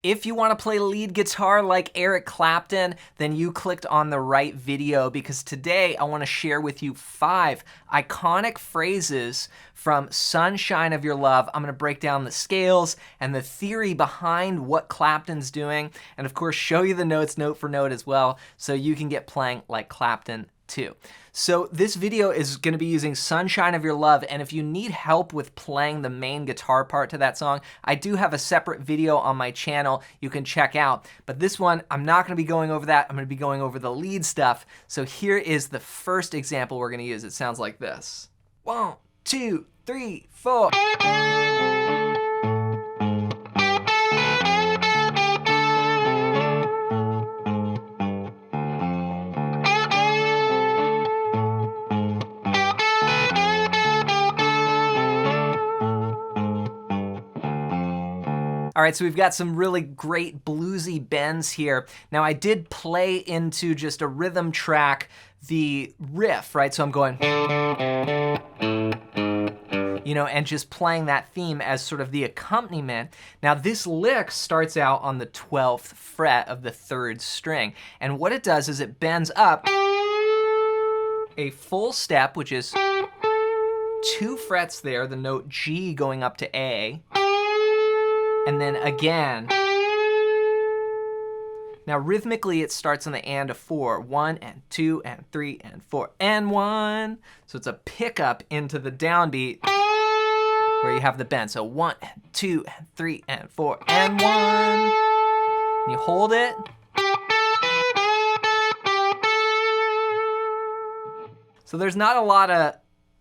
If you want to play lead guitar like Eric Clapton, then you clicked on the right video, because today I want to share with you 5 iconic phrases from Sunshine of Your Love. I'm going to break down the scales and the theory behind what Clapton's doing, and of course show you the notes note for note as well, so you can get playing like Clapton too. So this video is going to be using Sunshine of Your Love, and if you need help with playing the main guitar part to that song, I do have a separate video on my channel you can check out. But this one, I'm not going to be going over that. I'm going to be going over the lead stuff. So here is the first example we're going to use. It sounds like this. 1, 2, 3, 4. All right, so we've got some really great bluesy bends here. Now I did play into just a rhythm track the riff, right? So I'm going, you know, and just playing that theme as sort of the accompaniment. Now this lick starts out on the 12th fret of the 3rd string. And what it does is it bends up a full step, which is 2 frets there, the note G going up to A. And then again. Now rhythmically it starts on the and of 4. 1 and 2 and 3 and 4 and 1. So it's a pickup into the downbeat where you have the bend. So 1 and 2 and 3 and 4 and 1. And you hold it. So there's not a lot of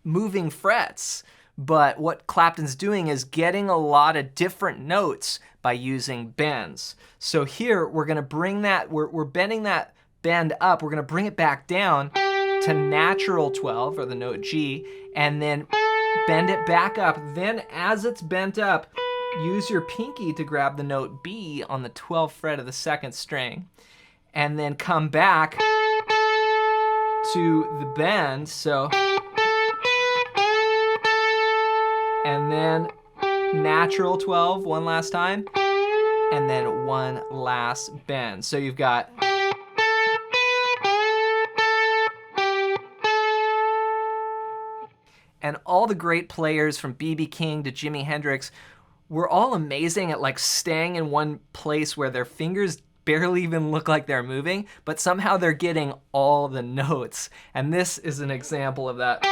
moving frets. But what Clapton's doing is getting a lot of different notes by using bends. So here we're gonna bring that, we're bending that bend up, we're gonna bring it back down to natural 12, or the note G, and then bend it back up. Then as it's bent up, use your pinky to grab the note B on the 12th fret of the 2nd string, and then come back to the bend, so. And then natural 12 one last time, and then one last bend. So you've got and all the great players from B.B. King to Jimi Hendrix were all amazing at like staying in one place where their fingers barely even look like they're moving, but somehow they're getting all the notes. And this is an example of that.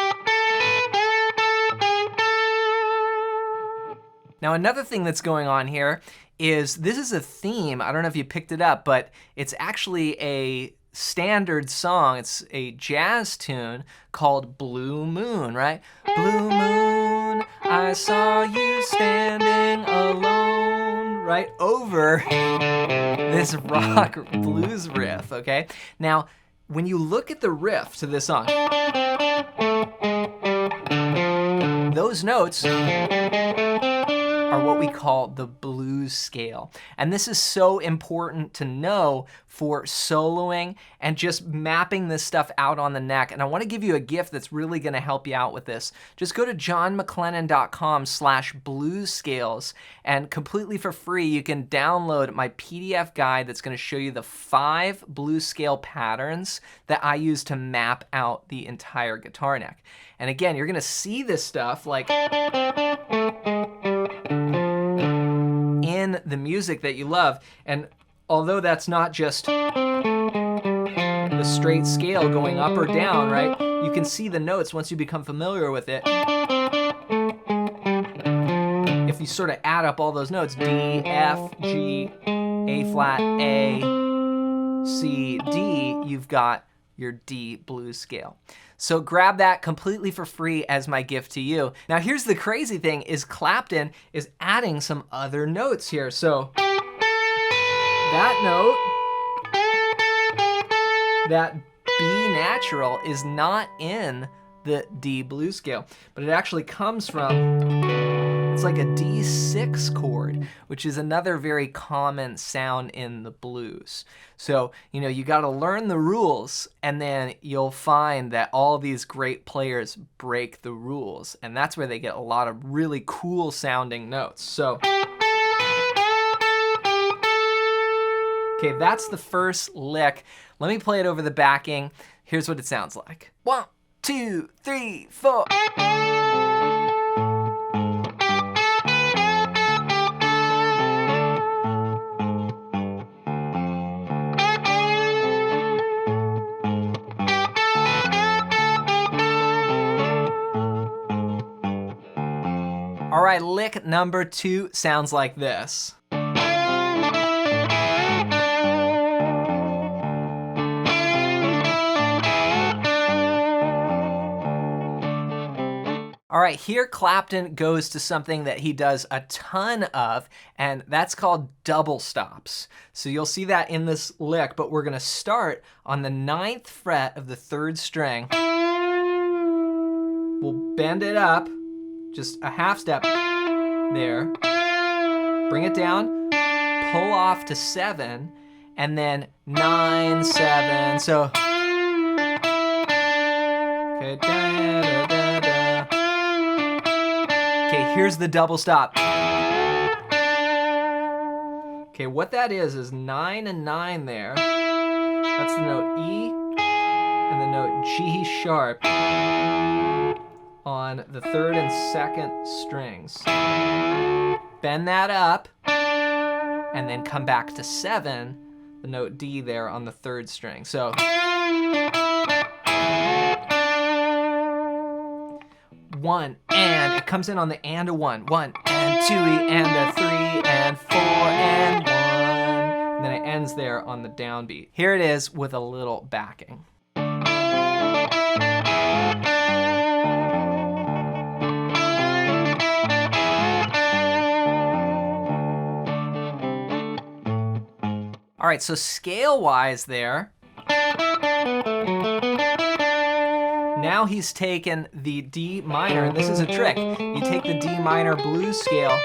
Now another thing that's going on here is this is a theme. I don't know if you picked it up, but it's actually a standard song. It's a jazz tune called Blue Moon, right? Blue moon, I saw you standing alone, right? Over this rock blues riff, okay? Now, when you look at the riff to this song, those notes are what we call the blues scale. And this is so important to know for soloing and just mapping this stuff out on the neck. And I want to give you a gift that's really going to help you out with this. Just go to johnmcclennan.com/bluescales, and completely for free you can download my PDF guide that's going to show you the 5 blues scale patterns that I use to map out the entire guitar neck. And again, you're going to see this stuff like in the music that you love. And although that's not just the straight scale going up or down, right? You can see the notes once you become familiar with it. If you sort of add up all those notes, D, F, G, A flat, A, C, D, you've got your D blues scale. So grab that completely for free as my gift to you. Now here's the crazy thing is Clapton is adding some other notes here. So that note, that B natural, is not in the D blues scale, but it actually comes from, it's like a D6 chord, which is another very common sound in the blues. So, you know, you got to learn the rules, and then you'll find that all these great players break the rules, and that's where they get a lot of really cool sounding notes. So Okay, that's the first lick. Let me play it over the backing. Here's what it sounds like. 1, 2, 3, 4. All right, lick number 2 sounds like this. All right, here Clapton goes to something that he does a ton of, and that's called double stops. So you'll see that in this lick, but we're gonna start on the 9th fret of the 3rd string. We'll bend it up, just a half step there. Bring it down, pull off to 7, and then 9, 7. So, okay, da, da, da, da. Okay, here's the double stop. Okay, what that is 9 and 9 there. That's the note E and the note G sharp on the 3rd and 2nd strings. Bend that up and then come back to 7, the note D there on the 3rd string. So 1 and it comes in on the and a 1. 1 and 2 and a 3 and 4 and 1. And then it ends there on the downbeat. Here it is with a little backing. All right, so scale-wise there, now he's taken the D minor, and this is a trick. You take the D minor blues scale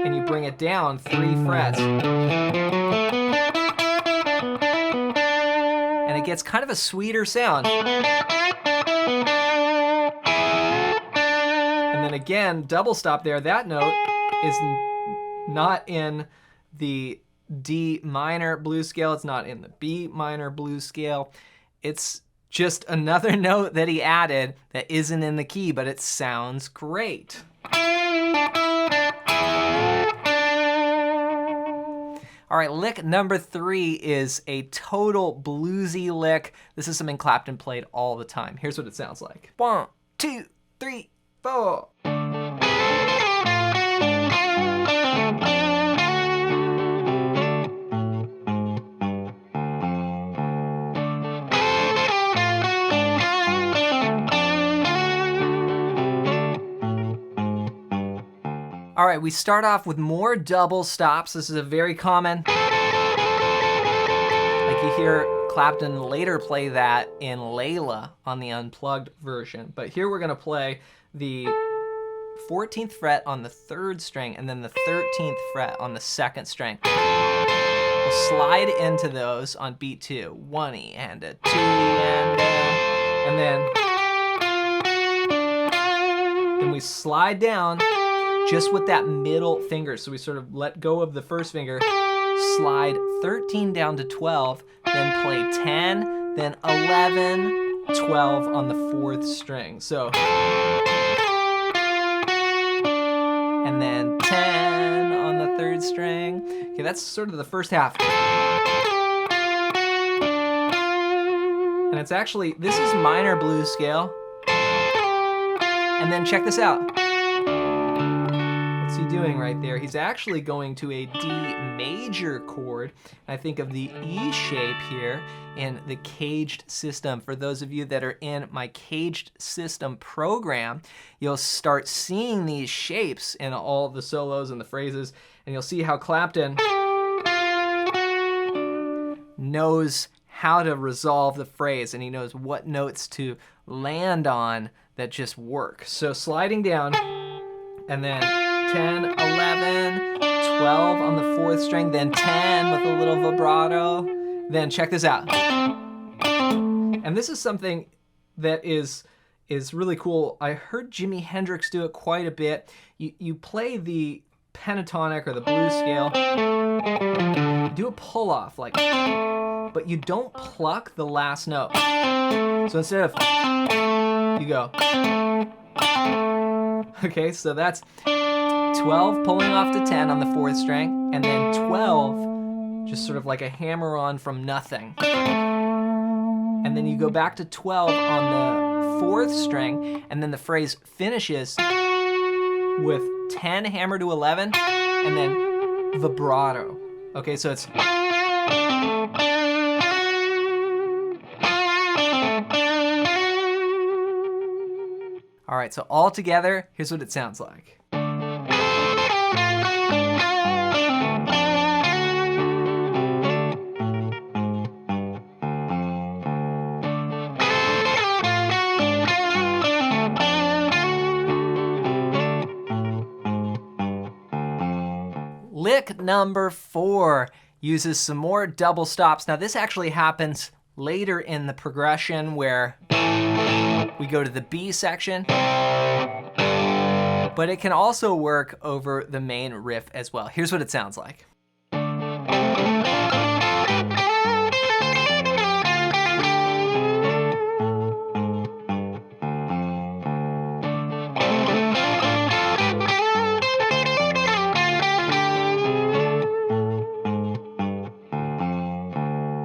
and you bring it down 3 frets. And it gets kind of a sweeter sound. And then again, double stop there. That note is not in the D minor blues scale. It's not in the B minor blues scale. It's just another note that he added that isn't in the key, but it sounds great. All right, lick number 3 is a total bluesy lick. This is something Clapton played all the time. Here's what it sounds like. 1, 2, 3, 4. All right, we start off with more double stops. This is a very common, like you hear Clapton later play that in Layla on the unplugged version. But here we're gonna play the 14th fret on the 3rd string and then the 13th fret on the 2nd string. We'll slide into those on beat 2. 1 E and a 2 E and then we slide down just with that middle finger. So we sort of let go of the first finger, slide 13 down to 12, then play 10, then 11, 12 on the 4th string. So, and then 10 on the 3rd string. Okay, that's sort of the first half. And it's actually, this is minor blues scale. And then check this out. What's he doing right there? He's actually going to a D major chord. I think of the E shape here in the caged system. For those of you that are in my caged system program, you'll start seeing these shapes in all the solos and the phrases, and you'll see how Clapton knows how to resolve the phrase, and he knows what notes to land on that just work. So sliding down, and then 10, 11, 12 on the 4th string, then 10 with a little vibrato. Then check this out. And this is something that is really cool. I heard Jimi Hendrix do it quite a bit. You play the pentatonic or the blues scale, do a pull off, like, but you don't pluck the last note. So instead of, you go. Okay, so that's 12 pulling off to 10 on the 4th string, and then 12 just sort of like a hammer on from nothing. And then you go back to 12 on the 4th string, and then the phrase finishes with 10 hammer to 11, and then vibrato. Okay, so it's... All right, so all together, here's what it sounds like. Lick number 4 uses some more double stops. Now this actually happens later in the progression where we go to the B section, but it can also work over the main riff as well. Here's what it sounds like.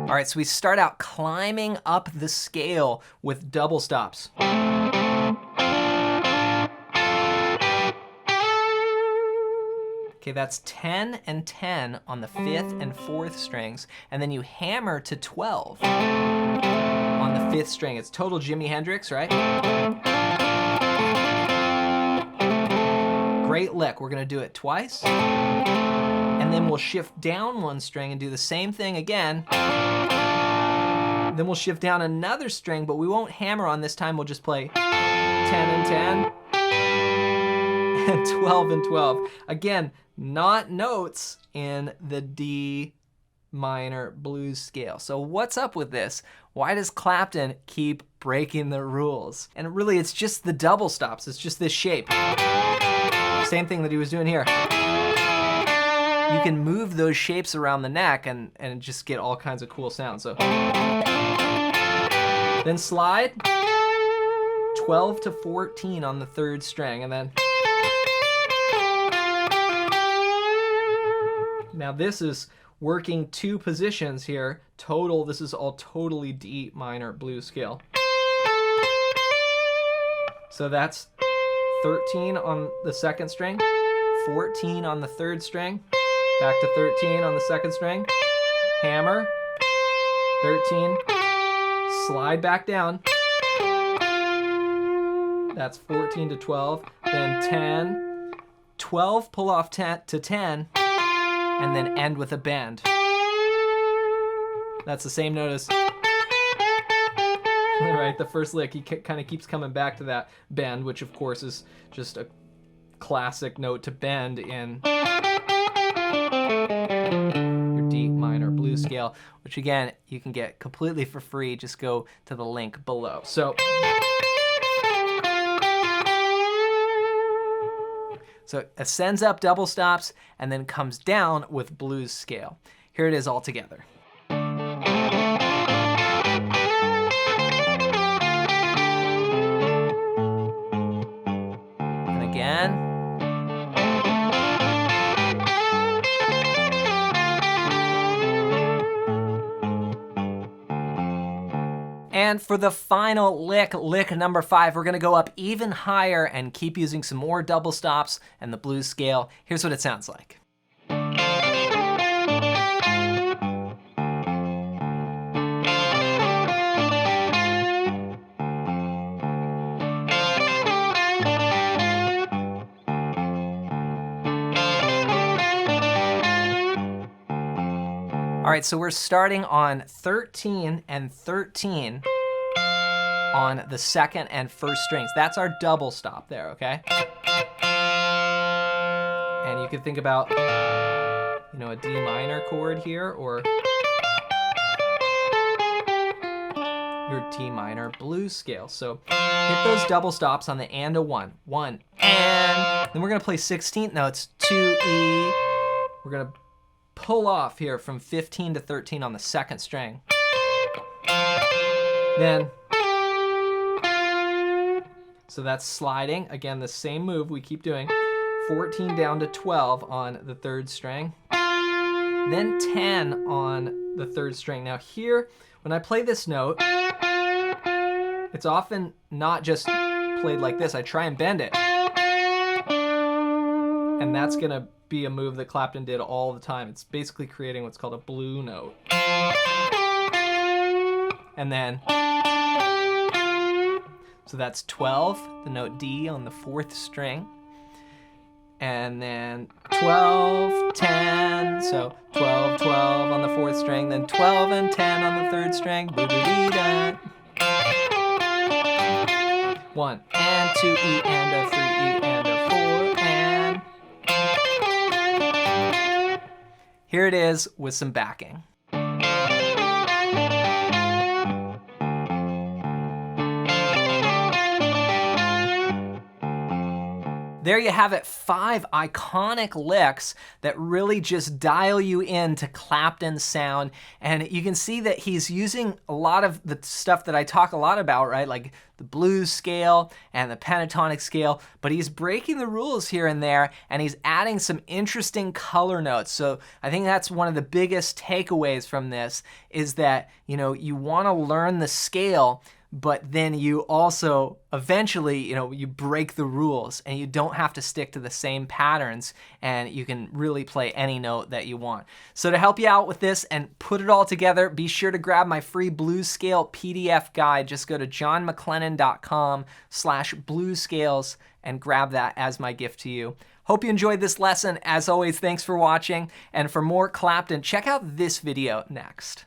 All right, so we start out climbing up the scale with double stops. Okay, that's 10 and 10 on the 5th and 4th strings, and then you hammer to 12 on the 5th string. It's total Jimi Hendrix, right? Great lick. We're gonna do it twice, and then we'll shift down 1 string and do the same thing again. Then we'll shift down another string, but we won't hammer on this time. We'll just play 10 and 10 and 12 and 12. Again, not notes in the D minor blues scale. So what's up with this? Why does Clapton keep breaking the rules? And really, it's just the double stops. It's just this shape. Same thing that he was doing here. You can move those shapes around the neck and just get all kinds of cool sounds. So then slide 12 to 14 on the 3rd string, and then now this is working 2 positions here. Total, this is all totally D minor blues scale. So that's 13 on the 2nd string, 14 on the 3rd string, back to 13 on the 2nd string, hammer, 13, slide back down. That's 14 to 12, then 10, 12 pull off 10 to 10, and then end with a bend. That's the same note as, all right, the first lick. He kind of keeps coming back to that bend, which of course is just a classic note to bend in your D minor blues scale, which again, you can get completely for free. Just go to the link below. So it ascends up double stops and then comes down with blues scale. Here it is all together. And again. And for the final lick, lick number 5, we're gonna go up even higher and keep using some more double stops and the blues scale. Here's what it sounds like. All right, so we're starting on 13 and 13 on the 2nd and 1st strings. That's our double stop there, okay? And you can think about, you know, a D minor chord here, or your D minor blues scale. So hit those double stops on the and a 1. 1, and then we're gonna play 16th notes, 2 E. We're gonna pull off here from 15 to 13 on the second string. Then, so that's sliding. Again, the same move we keep doing. 14 down to 12 on the third string. Then 10 on the third string. Now here, when I play this note, it's often not just played like this. I try and bend it. And that's gonna be a move that Clapton did all the time. It's basically creating what's called a blue note. And then, so that's 12, the note D on the fourth string. And then 12, 10, so 12, 12 on the fourth string, then 12 and 10 on the third string. Boo-doo-dee-da. 1 and 2, E and a 3, E and a 4, and here it is with some backing. There you have it, 5 iconic licks that really just dial you into Clapton's sound. And you can see that he's using a lot of the stuff that I talk a lot about, right? Like the blues scale and the pentatonic scale, but he's breaking the rules here and there, and he's adding some interesting color notes. So I think that's one of the biggest takeaways from this, is that, you know, you want to learn the scale, but then you also eventually, you know, you break the rules and you don't have to stick to the same patterns, and you can really play any note that you want. So to help you out with this and put it all together, be sure to grab my free blues scale PDF guide. Just go to johnmcclennan.com/bluescales and grab that as my gift to you. Hope you enjoyed this lesson. As always, thanks for watching. And for more Clapton, check out this video next.